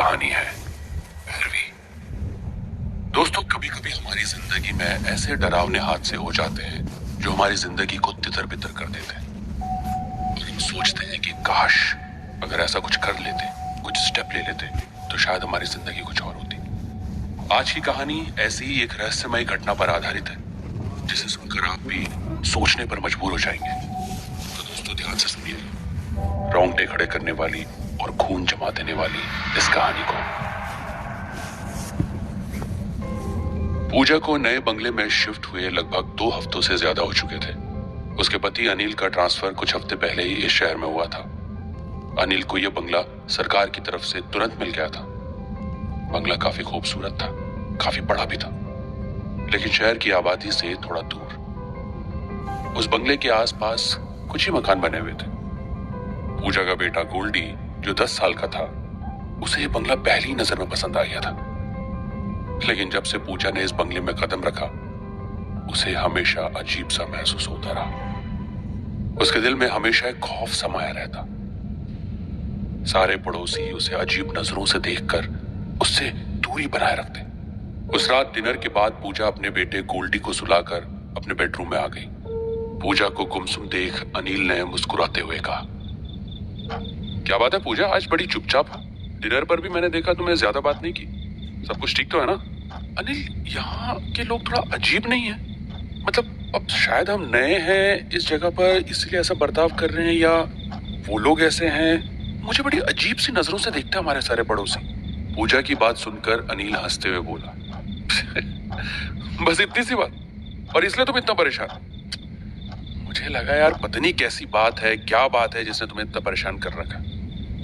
कहानी है भैरवी। दोस्तों, कभी कभी हमारी जिंदगी में ऐसे डरावने हादसे हो जाते हैं जो हमारी जिंदगी को तितर बितर कर देते हैं और हम सोचते हैं कि काश अगर ऐसा कुछ कर लेते, कुछ स्टेप ले लेते तो शायद हमारी जिंदगी कुछ और होती। आज की कहानी ऐसी ही एक रहस्यमय घटना पर आधारित है जिसे सुनकर आप भी सोचने पर मजबूर हो जाएंगे। तो दोस्तों, ध्यान से सुनिए, रोंगटे खड़े करने वाली और खून जमा देने वाली इस कहानी को। पूजा को नए बंगले में शिफ्ट हुए लगभग 2 हफ्तों से ज्यादा हो चुके थे। उसके पति अनिल का ट्रांसफर कुछ हफ्ते पहले ही इस शहर में हुआ था। अनिल को यह बंगला सरकार की तरफ से तुरंत मिल गया था। बंगला काफी खूबसूरत था, काफी बड़ा भी था, लेकिन शहर की आबादी से थोड़ा दूर। उस बंगले के आसपास कुछ ही मकान बने हुए थे। पूजा का बेटा गोल्डी, जो 10 साल का था, उसे यह बंगला पहली नजर में पसंद आ गया था। लेकिन जब से पूजा ने इस बंगले में कदम रखा, उसे हमेशा अजीब सा महसूस होता रहा। उसके दिल में हमेशा एक खौफ समाया रहता। सारे पड़ोसी उसे अजीब नजरों से देखकर उससे दूरी बनाए रखते। उस रात डिनर के बाद पूजा अपने बेटे गोल्डी को सुलाकर अपने बेडरूम में आ गई। पूजा को गुमसुम देख अनिल ने मुस्कुराते हुए कहा, क्या बात है पूजा, आज बड़ी चुपचाप है। डिनर पर भी मैंने देखा तुमने ज्यादा बात नहीं की। सब कुछ ठीक तो है ना? अनिल, यहाँ के लोग थोड़ा अजीब नहीं है? मतलब अब शायद हम नए हैं इस जगह पर, इसलिए ऐसा बर्ताव कर रहे हैं, या वो लोग ऐसे हैं। मुझे बड़ी अजीब सी नजरों से देखते हैं हमारे सारे पड़ोसी। पूजा की बात सुनकर अनिल हंसते हुए बोला, बस इतनी सी बात, और इसलिए तुम इतना परेशान? मुझे लगा यार पता नहीं कैसी बात है, क्या बात है जिसने तुम्हें इतना परेशान कर रखा।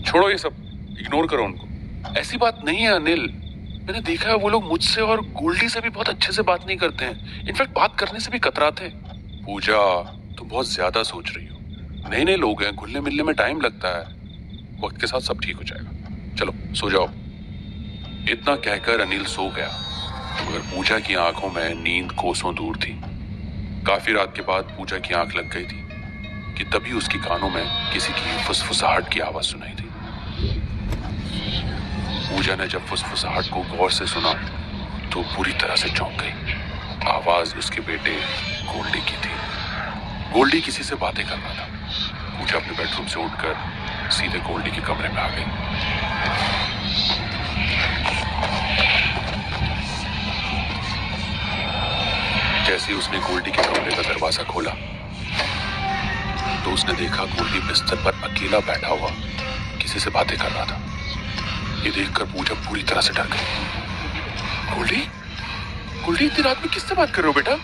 छोड़ो ये सब, इग्नोर करो उनको। ऐसी बात नहीं है अनिल, मैंने देखा है वो लोग मुझसे और गोल्डी से भी बहुत अच्छे से बात नहीं करते हैं। इनफैक्ट बात करने से भी कतराते हैं। पूजा, तुम बहुत ज्यादा सोच रही हो। नए नए लोग हैं, घुलने मिलने में टाइम लगता है। वक्त के साथ सब ठीक हो जाएगा। चलो सो जाओ। इतना कहकर अनिल सो गया, मगर पूजा की आंखों में नींद कोसों दूर थी। काफी रात के बाद पूजा की आंख लग गई थी कि तभी उसकी कानों में किसी की फुसफुसाहट की आवाज सुनाई दी। पूजा ने जब फुसफुसाहट को गौर से सुना तो पूरी तरह से चौंक गई। आवाज उसके बेटे गोल्डी की थी। गोल्डी किसी से बातें कर रहा था। पूजा अपने बेडरूम से उठकर सीधे गोल्डी के कमरे में आ गई। जैसे ही उसने गोल्डी के कमरे का दरवाजा खोला तो उसने देखा गोल्डी बिस्तर पर अकेला बैठा हुआ किसी से बातें कर रहा था। ये देखकर पूजा पूरी तरह से डर गई। गोल्डी, गोल्डी, इतनी रात में किससे बात कर रहे हो बेटा?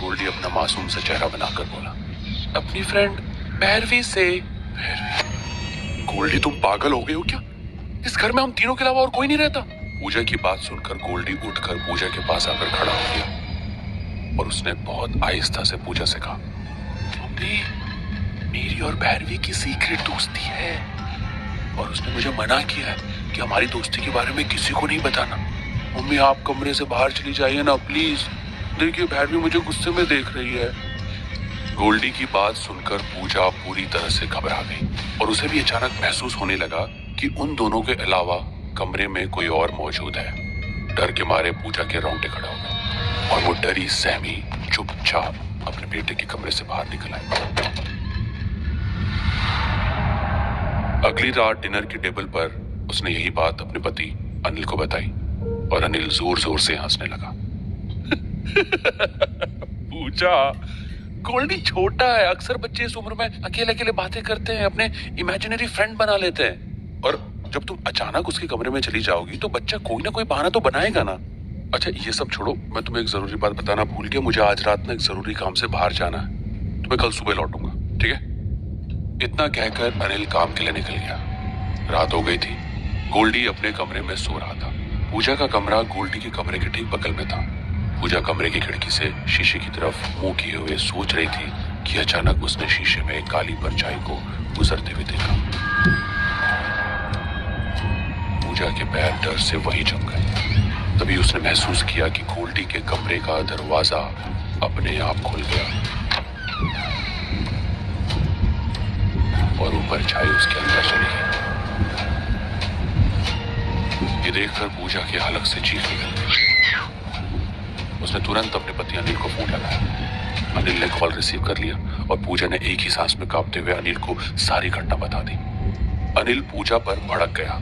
गोल्डी अपना मासूम सा चेहरा बनाकर बोला, अपनी फ्रेंड भैरवी से। भैरवी? गोल्डी, तुम पागल हो गए हो क्या? इस घर में हम तीनों के अलावा और कोई नहीं रहता। पूजा की बात सुनकर गोल्डी उठकर पूजा के पास आकर खड़ा हो गया और उसने बहुत आहिस्ता से पूजा से कहा, मम्मी, मेरी और भैरवी की सीक्रेट दोस्ती है और उसने मुझे मना किया है कि हमारी दोस्ती के बारे में किसी को नहीं बताना। मम्मी, आप कमरे से बाहर चली जाइए ना प्लीज। देखिए भैरवी मुझे गुस्से में देख रही है। गोल्डी की बात सुनकर पूजा पूरी तरह से घबरा गई और उसे भी अचानक महसूस होने लगा कि उन दोनों के अलावा कमरे में कोई और मौजूद है। डर के मारे पूजा के रोंगटे खड़े हो गए और वो डरी सहमी चुपचाप अपने बेटे के कमरे से बाहर निकल आई। अगली रात डिनर की टेबल पर उसने यही बात अपने पति अनिल को बताई और अनिल जोर जोर से हंसने लगा। पूजा, गोल्डी छोटा है, अक्सर बच्चे इस उम्र में अकेले अकेले बातें करते हैं, अपने इमेजिनरी फ्रेंड बना लेते हैं, और जब तुम अचानक उसके कमरे में चली जाओगी तो बच्चा कोई ना कोई बहाना तो बनाएगा ना। अच्छा ये सब छोड़ो, मैं तुम्हें एक जरूरी बात बताना भूल गया। मुझे आज रात में एक जरूरी काम से बाहर जाना है, तो मैं कल सुबह लौटूंगा, ठीक है? इतना कहकर अनिल काम के लिए निकल गया। रात हो गई थी। गोल्डी अपने कमरे में सो रहा था। पूजा का कमरा गोल्डी के कमरे के ठीक बगल में था। पूजा कमरे की खिड़की से शीशे की तरफ मुंह किए हुए सोच रही थी कि अचानक उसने शीशे में एक काली परछाई को गुजरते हुए देखा। पूजा के पैर डर से वहीं जम गए। तभी उसने महसूस किया कि गोल्डी के कमरे का दरवाजा अपने आप खुल गया और वो परछाई उसके अंदर चली गई। ये देखकर पूजा की हलक से चीख निकल गई। उसने तुरंत अपने पति अनिल को फोन लगाया। अनिल ने कॉल रिसीव कर लिया और पूजा ने एक ही सांस में कांपते हुए अनिल को सारी घटना बता दी। अनिल पूजा पर भड़क गया।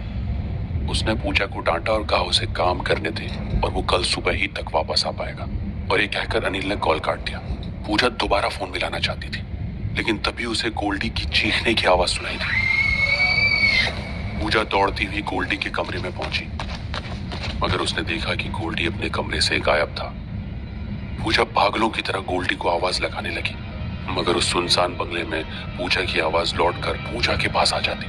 उसने पूजा को डांटा और कहा उसे काम करने दे और वो कल सुबह ही तक वापस आ पाएगा। और ये कहकर अनिल ने कॉल काट दिया। पूजा दोबारा फोन मिलाना चाहती थी, लेकिन तभी उसे गोल्डी की चीखने की आवाज सुनाई दी। पूजा दौड़ती हुई गोल्डी के कमरे में पहुंची, मगर उसने देखा कि गोल्डी अपने कमरे से गायब था। पूजा पागलों की तरह गोल्डी को आवाज लगाने लगी, मगर उस सुनसान बंगले में पूजा की आवाज लौटकर पूजा के पास आ जाती।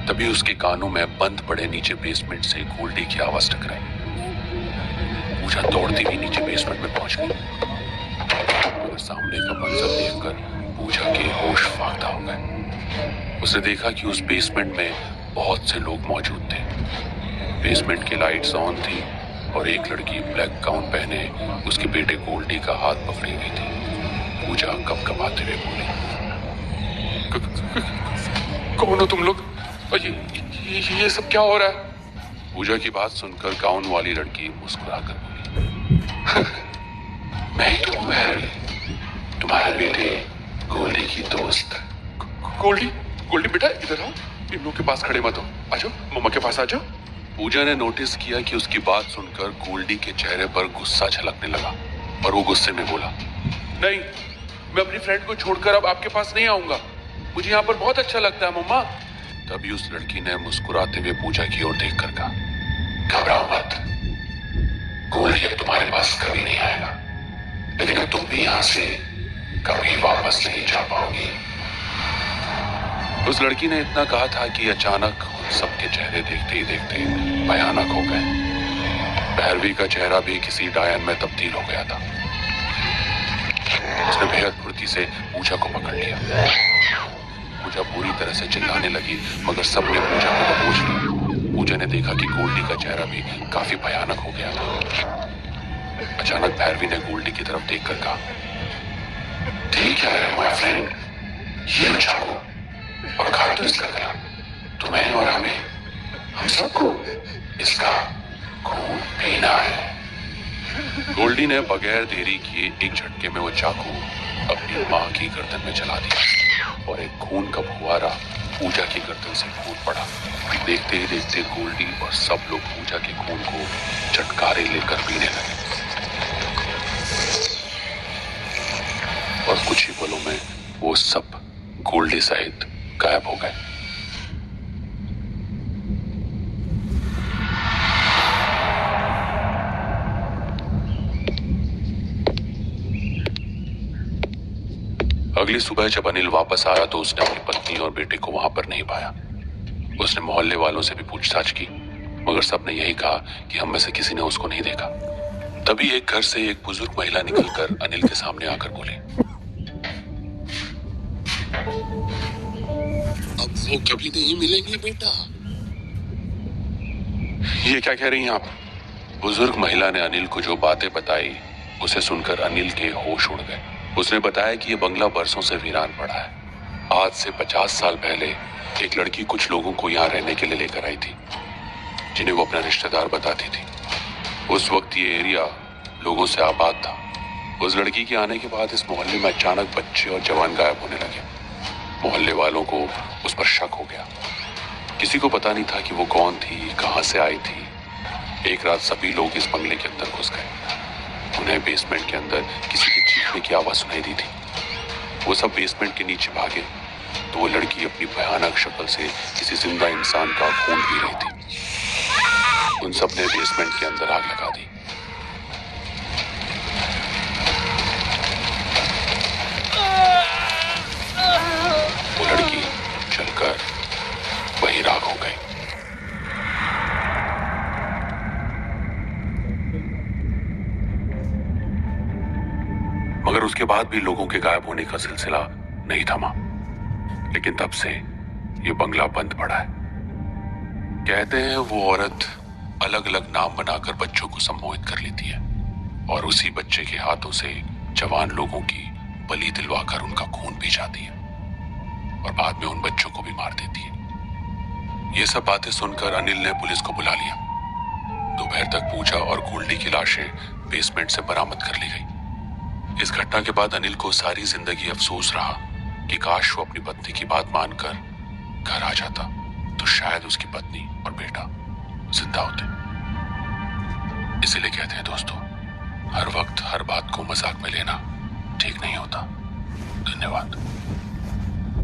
तभी उसके कानों में बंद पड़े नीचे बेसमेंट से गोल्डी की आवाज टकराई। पूजा दौड़ती हुई नीचे बेसमेंट में पहुंच गई, मगर सामने का मंजर देखकर पूजा के होश फाख्ता हो गए। उसने देखा कि उस बेसमेंट में बहुत से लोग मौजूद थे। बेसमेंट की लाइट्स ऑन थी और एक लड़की ब्लैक गाउन पहने उसके बेटे गोल्डी का हाथ पकड़ी हुई थी। पूजा कपकपाते हुए बोली, कौन हो तुम लोग? ये सब क्या हो रहा है? पूजा की बात सुनकर गाउन वाली लड़की मुस्कुराकर बोली, मैं ही तो तुम्हारे बेटे गोल्डी की दोस्त। गोल्डी बेटा इधर आओ, इन लोगों के पास खड़े मत हो, आ जाओ, मम्मा के पास आ जाओ। पूजा ने नोटिस किया कि उसकी बात सुनकर गोल्डी के चेहरे पर गुस्सा झलकने लगा और वो गुस्से में बोला, नहीं, मैं अपनी फ्रेंड को छोड़कर अब आपके पास नहीं आऊंगा। मुझे यहाँ पर बहुत अच्छा लगता है मम्मा। तभी उस लड़की ने मुस्कुराते हुए पूजा की ओर देखकर कहा, घबराओ मत, गोल्डी अब तुम्हारे पास कभी नहीं आएगा, लेकिन तुम भी यहाँ से कभी वापस नहीं जा पाओगी। उस लड़की ने इतना कहा था कि अचानक उन सबके चेहरे देखते ही देखते भयानक हो गए। भैरवी का चेहरा भी किसी डायन में तब्दील हो गया था। उसने बेहद फुर्ती से पूजा को पकड़ लिया। पूजा पूरी तरह से चिल्लाने लगी, मगर सबने पूजा को दबोच लिया। पूजा ने देखा कि गोल्डी का चेहरा भी काफी भयानक हो गया था। अचानक भैरवी ने गोल्डी की तरफ देखकर कहा, ठीक है माय फ्रेंड, ये चाहो और खा तो इसका गला, तुम्हें और हमें, हम सबको इसका खून पीना है। गोल्डी ने बगैर देरी किए एक झटके में वो चाकू अपनी मां की गर्दन में चला दिया और एक खून का फुहारा पूजा की गर्दन से फूट पड़ा। देखते ही देखते गोल्डी और सब लोग पूजा के खून को चटकारे लेकर पीने लगे और कुछ ही पलों में वो सब गोल्डी सहित गायब हो गए। अगली सुबह जब अनिल वापस आया तो उसने अपनी पत्नी और बेटे को वहां पर नहीं पाया। उसने मोहल्ले वालों से भी पूछताछ की, मगर सबने यही कहा कि हम में से किसी ने उसको नहीं देखा। तभी एक घर से एक बुजुर्ग महिला निकलकर अनिल के सामने आकर बोली, अब वो कभी नहीं मिलेंगे बेटा। ये क्या कह रही हैं आप? बुजुर्ग महिला ने अनिल को जो बातें बताई उसे सुनकर अनिल के होश उड़ गए। उसने बताया कि ये बंगला बरसों से वीरान पड़ा है। आज से 50 साल पहले एक लड़की कुछ लोगों को यहाँ रहने के लिए लेकर आई थी, जिन्हें वो अपना रिश्तेदार बताती थी। उस वक्त ये एरिया लोगों से आबाद था। उस लड़की के आने के बाद इस मोहल्ले में अचानक बच्चे और जवान गायब होने लगे। मोहल्ले वालों को उस पर शक हो गया। किसी को पता नहीं था कि वो कौन थी, कहां से आई थी। एक रात सभी लोग इस बंगले के अंदर घुस गए। उन्हें बेसमेंट के अंदर किसी की चीखने की आवाज सुनाई दी थी। वो सब बेसमेंट के नीचे भागे तो वो लड़की अपनी भयानक शक्ल से किसी जिंदा इंसान का खून पी रही थी। उन सब ने बेसमेंट के अंदर आग लगा दी। वो लड़की जलकर वही राख हो गई। मगर उसके बाद भी लोगों के गायब होने का सिलसिला नहीं थमा। लेकिन तब से ये बंगला बंद पड़ा है। कहते हैं वो औरत अलग अलग नाम बनाकर बच्चों को सम्मोहित कर लेती है और उसी बच्चे के हाथों से जवान लोगों की बलि दिलवाकर उनका खून पी जाती है और बाद में उन बच्चों को भी मार देती है। ये सब बातें सुनकर अनिल ने पुलिस को बुला लिया। तक पूजा और गोल्डी की लाशें बेसमेंट से बरामद कर ली गई। इस घटना के बाद अनिल को सारी जिंदगी अफसोस रहा कि काश वो अपनी पत्नी की बात मानकर घर आ जाता तो शायद उसकी पत्नी और बेटा जिंदा होते। इसीलिए कहते हैं दोस्तों, हर वक्त हर बात को मजाक में लेना ठीक नहीं होता। धन्यवाद।